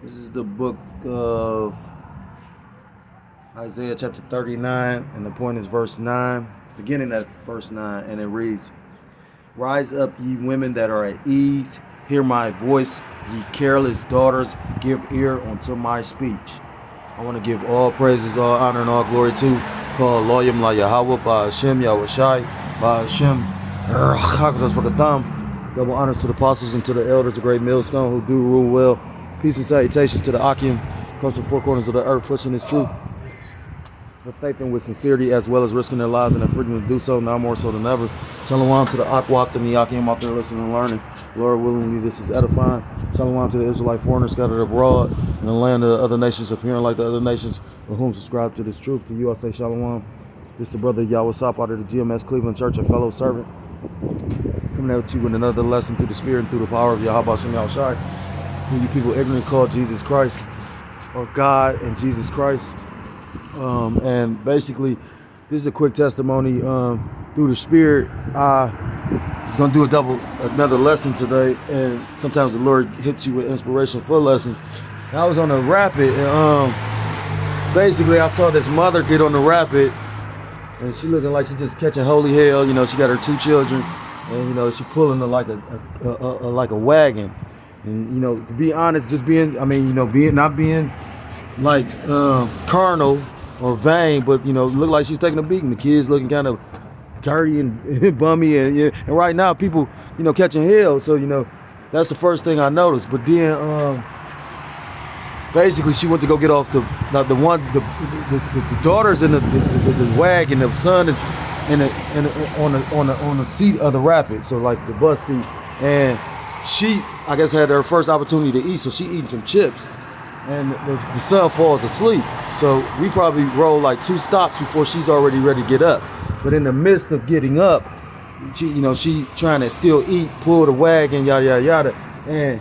This is the book of Isaiah chapter 39, and the point is verse 9, beginning at verse 9, and it reads, "Rise up, ye women that are at ease, hear my voice, ye careless daughters, give ear unto my speech." I want to give all praises, all honor, and all glory to call Loyam La Yahweh, by Hashem Yahushai, by Hashem Chakados Rakatham. Double honors to the apostles and to the elders, the great millstone who do rule well. Peace and salutations to the Akim across the four corners of the earth, pushing his truth with faith and with sincerity, as well as risking their lives and their freedom to do so, now more so than ever. Shalom to the Akwat and the Akim out there listening and learning. Lord willingly, this is edifying. Shalom to the Israelite foreigners scattered abroad in the land of the other nations, appearing like the other nations with whom subscribe to this truth. To you I say shalom. This is the brother Yahweh Sop out of the GMS Cleveland Church, a fellow servant, coming at you with another lesson through the Spirit and through the power of Yahweh Shem Yahushai, who you people ignorant call Jesus Christ, or God and Jesus Christ. And basically, this is a quick testimony through the Spirit. I was going to do another lesson today, and sometimes the Lord hits you with inspiration for lessons. And I was on a rapid, and basically I saw this mother get on the rapid, and she looking like she just catching holy hell. You know, she got her two children, and you know she pulling like a wagon. And you know, to be honest, just being, not being like carnal or vain, but you know, look like she's taking a beating. The kids looking kind of dirty and bummy, and right now people, you know, catching hell. So you know, that's the first thing I noticed. But then basically she went to go get off the daughter's in the wagon. The son is on the seat of the rapid, so like the bus seat, and she, I guess, had her first opportunity to eat, so she eating some chips, and the son falls asleep. So we probably roll like 2 stops before she's already ready to get up. But in the midst of getting up, she trying to still eat, pull the wagon, yada yada yada, and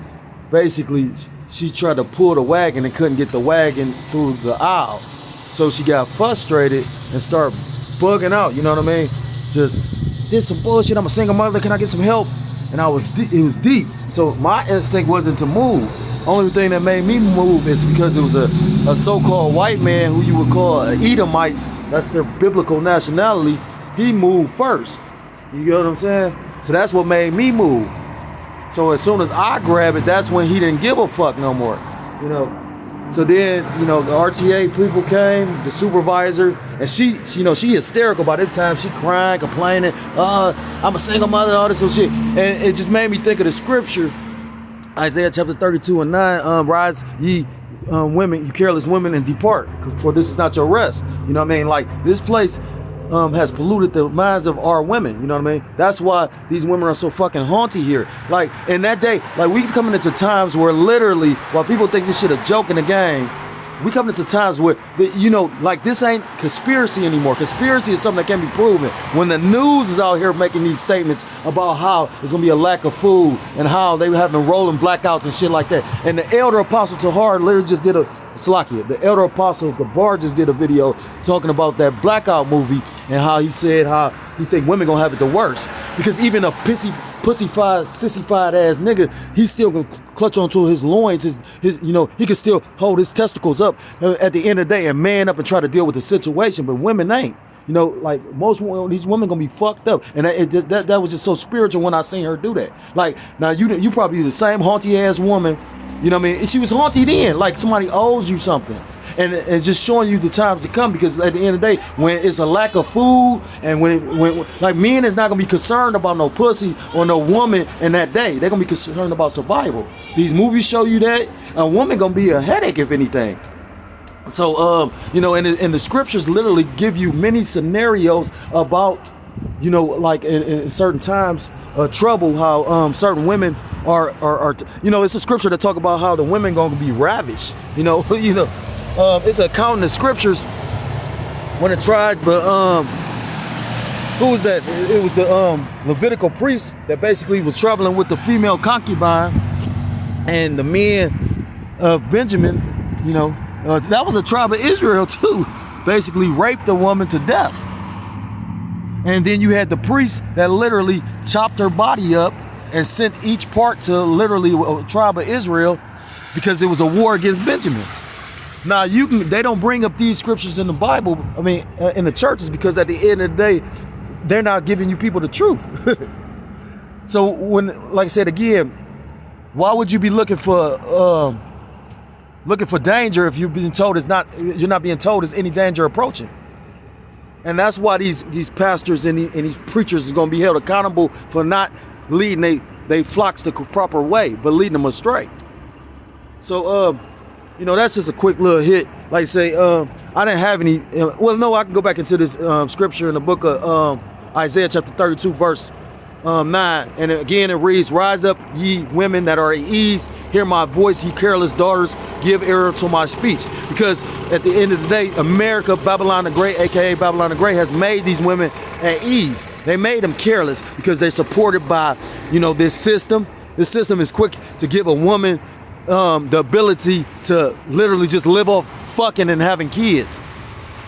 basically she tried to pull the wagon and couldn't get the wagon through the aisle. So she got frustrated and started bugging out. You know what I mean? Just, this some bullshit. I'm a single mother. Can I get some help? And it was deep. So my instinct wasn't to move. Only thing that made me move is because it was a so-called white man who you would call an Edomite. That's their biblical nationality. He moved first. You get what I'm saying? So that's what made me move. So as soon as I grab it, that's when he didn't give a fuck no more. You know. So then, you know, the RTA people came, the supervisor, and she hysterical by this time. She crying, complaining, I'm a single mother, all this shit. And it just made me think of the scripture, Isaiah chapter 32 and 9, rise ye women, you careless women, and depart, for this is not your rest. You know what I mean? Like, this place has polluted the minds of our women. You know what I mean? That's why these women are so fucking haunty here. Like, in that day, like, we coming into times where literally, while people think this shit a joke in the game, we coming into times where, like, this ain't conspiracy anymore. Conspiracy is something that can be proven. When the news is out here making these statements about how there's gonna be a lack of food and how they were having rolling blackouts and shit like that. And the elder apostle Tahar literally just did the elder apostle Gabar just did a video talking about that blackout movie and how he said how he think women gonna have it the worst, because even a pussified, sissified ass nigga, he's still gonna clutch onto his loins, his he can still hold his testicles up at the end of the day and man up and try to deal with the situation. But women ain't. You know, like, most these women gonna be fucked up, and that was just so spiritual when I seen her do that. Like, now you probably the same haunty ass woman. You know what I mean? And she was haunted then, like somebody owes you something. And just showing you the times to come, because at the end of the day, when it's a lack of food, and when like, men is not gonna be concerned about no pussy or no woman in that day. They're gonna be concerned about survival. These movies show you that a woman gonna be a headache, if anything. So and the scriptures literally give you many scenarios about, like in certain times trouble, how certain women are it's a scripture that talk about how the women gonna be ravished. It's a account in the scriptures when it tried, but who was that? It was the Levitical priest that basically was traveling with the female concubine, and the men of Benjamin, that was a tribe of Israel too, basically raped the woman to death. And then you had the priest that literally chopped her body up and sent each part to literally a tribe of Israel because it was a war against Benjamin. Now they don't bring up these scriptures in the Bible, I mean, in the churches, because at the end of the day, they're not giving you people the truth. So when, like I said again, why would you be looking for danger if you're not being told there's any danger approaching? And that's why these pastors and these preachers is going to be held accountable for not leading they flocks the proper way, but leading them astray. So, that's just a quick little hit. Like I say, I didn't have any. I can go back into this scripture in the book of Isaiah chapter 32, verse 9. And again, it reads, "Rise up, ye women that are at ease. Hear my voice, ye careless daughters. Give ear to my speech." Because at the end of the day, America, Babylon the Great, aka Babylon the Great, has made these women at ease. They made them careless because they're supported by, this system. This system is quick to give a woman the ability to literally just live off fucking and having kids.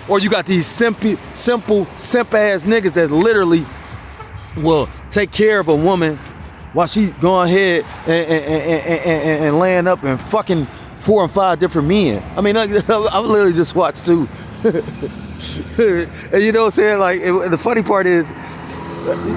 Or you got these simp ass niggas that literally will take care of a woman while she going ahead and laying up and fucking 4 and 5 different men. I mean, I literally just watched 2. And you know what I'm saying? Like, the funny part is,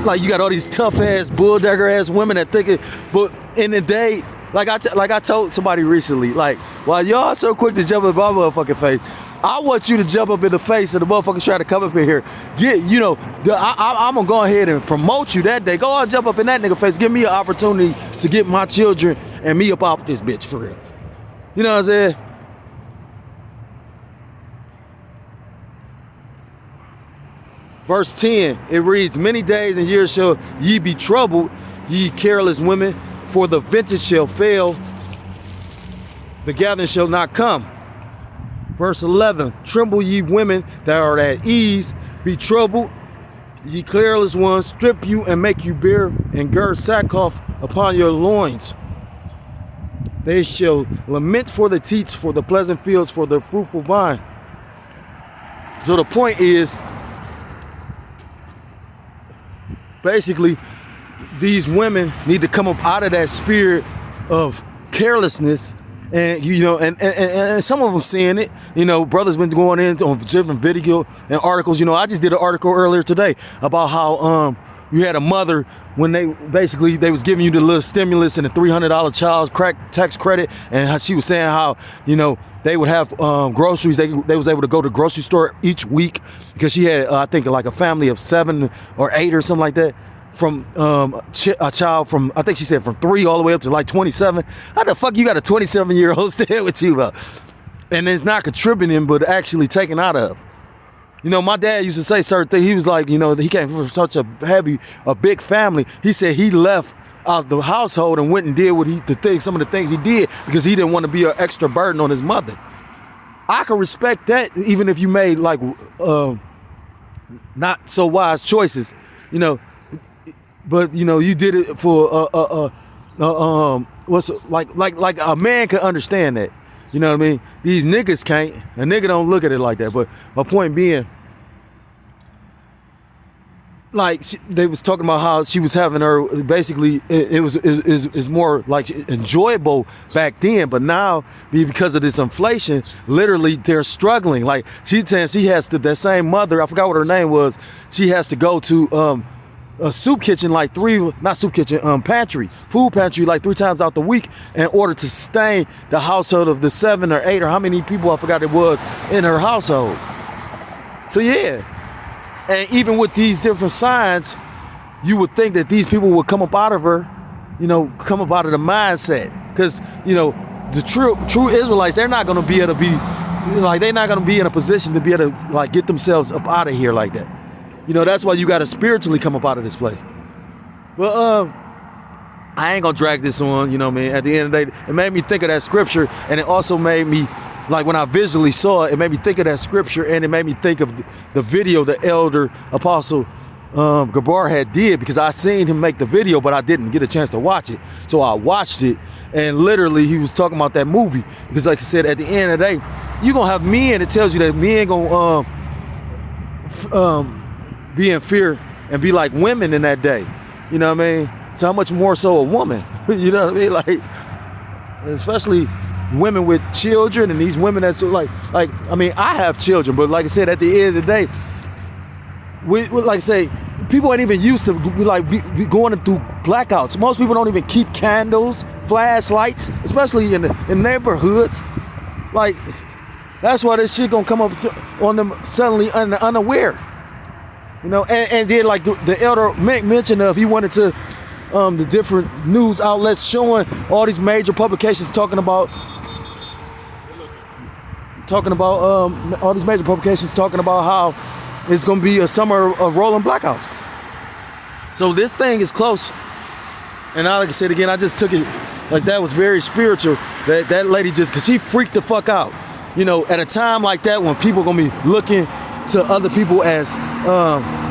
like, you got all these tough ass, bulldogger ass women that think it, but in the day, like I told somebody recently, like, while y'all so quick to jump up my motherfucking face, I want you to jump up in the face of the motherfuckers trying to come up in here. I'm gonna go ahead and promote you that day. Go on, jump up in that nigga face. Give me an opportunity to get my children and me up off this bitch for real. You know what I'm saying? Verse 10, it reads, "Many days and years shall ye be troubled, ye careless women, for the vintage shall fail, the gathering shall not come." Verse 11, "Tremble ye women that are at ease, be troubled, ye careless ones, strip you and make you bare, and gird sackcloth upon your loins. They shall lament for the teats, for the pleasant fields, for the fruitful vine." So the point is, basically, these women need to come up out of that spirit of carelessness, and and some of them seeing it. Brothers been going in on different video and articles. I just did an article earlier today about how you had a mother when they was giving you the little stimulus and the $300 child tax credit, and how she was saying how they would have groceries. They was able to go to the grocery store each week because she had I think like a family of 7 or 8 or something like that. From a child from, I think she said from 3 all the way up to like 27. How the fuck you got a 27-year-old staying with you about? And it's not contributing, but actually taken out of. My dad used to say certain things. He was like, he came from such a big family. He said he left out the household and went and did some of the things he did because he didn't want to be an extra burden on his mother. I can respect that, even if you made like not so wise choices, But you did it for what's like a man can understand that. You know what I mean? These niggas can't. A nigga don't look at it like that. But my point being, like they was talking about how she was having her. Basically, it was more like enjoyable back then. But now, because of this inflation, literally they're struggling. Like she's saying, she has to. That same mother, I forgot what her name was. She has to go to a soup kitchen pantry, food pantry like 3 times out the week in order to sustain the household of the 7 or 8 or how many people I forgot it was in her household. So yeah, and even with these different signs, you would think that these people would come up out of her, come up out of the mindset, because the true Israelites, they're not going to be able to be they're not going to be in a position to be able to get themselves up out of here like that. That's why you got to spiritually come up out of this place. Well, I ain't gonna drag this on, man. At the end of the day, it made me think of that scripture, and it also made me, like when I visually saw it, it made me think of that scripture, and it made me think of the video the elder apostle Gabar had did, because I seen him make the video, but I didn't get a chance to watch it. So I watched it, and literally he was talking about that movie, because like I said, at the end of the day, you're gonna have men that tells you that men gonna be in fear and be like women in that day. You know what I mean? So how much more so a woman? You know what I mean? Like, especially women with children and these women that's like I mean, I have children, but like I said, at the end of the day, we like I say, people ain't even used to be going through blackouts. Most people don't even keep candles, flashlights, especially in the neighborhoods. Like, that's why this shit gonna come up on them suddenly unaware. You know, and then like the elder mentioned if he wanted to the different news outlets showing all these major publications talking about all these major publications talking about how it's gonna be a summer of rolling blackouts. So this thing is close. And like I said again, I just took it like that was very spiritual. That lady just, cause she freaked the fuck out. You know, at a time like that when people gonna be looking to other people as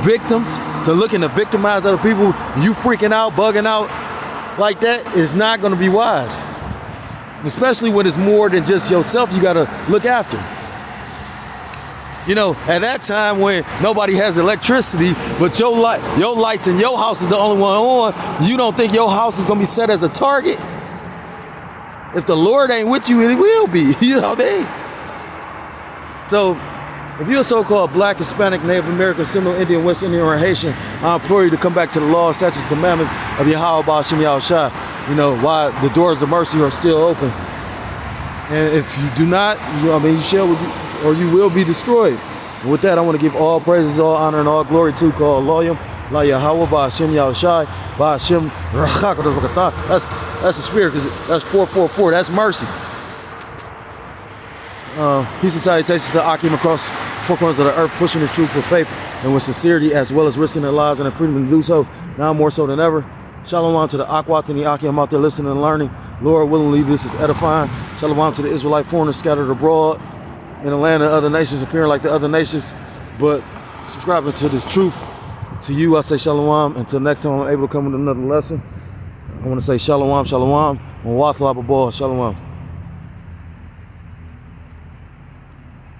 victims, to looking to victimize other people, you freaking out, bugging out like that is not gonna be wise. Especially when it's more than just yourself you gotta look after. You know, at that time when nobody has electricity, but your lights in your house is the only one on, you don't think your house is gonna be set as a target? If the Lord ain't with you, it will be, you know what I mean? So, if you're a so-called Black, Hispanic, Native American, Seminole Indian, West Indian, or Haitian, I implore you to come back to the law, statutes, commandments of Yahweh Ba'Shem Yahushua. You know, why the doors of mercy are still open. And if you do not, you shall or you will be destroyed. And with that, I want to give all praises, all honor, and all glory to call Loyam, La Yahweh Ba'Shem Yahushua, Ba'Shem Rachak. That's the spirit, because that's 444. That's mercy. Peace and salutations to Akim across four corners of the earth, pushing the truth with faith and with sincerity, as well as risking their lives and their freedom to do so, now more so than ever. Shalom to the Akwat and the Akim out there listening and learning. Lord willingly, this is edifying. Shalom to the Israelite foreigners scattered abroad in the land of other nations, appearing like the other nations, but subscribing to this truth. To you, I say shalom. Until next time I'm able to come with another lesson, I want to say shalom, shalom, and wathlab abor, shalom.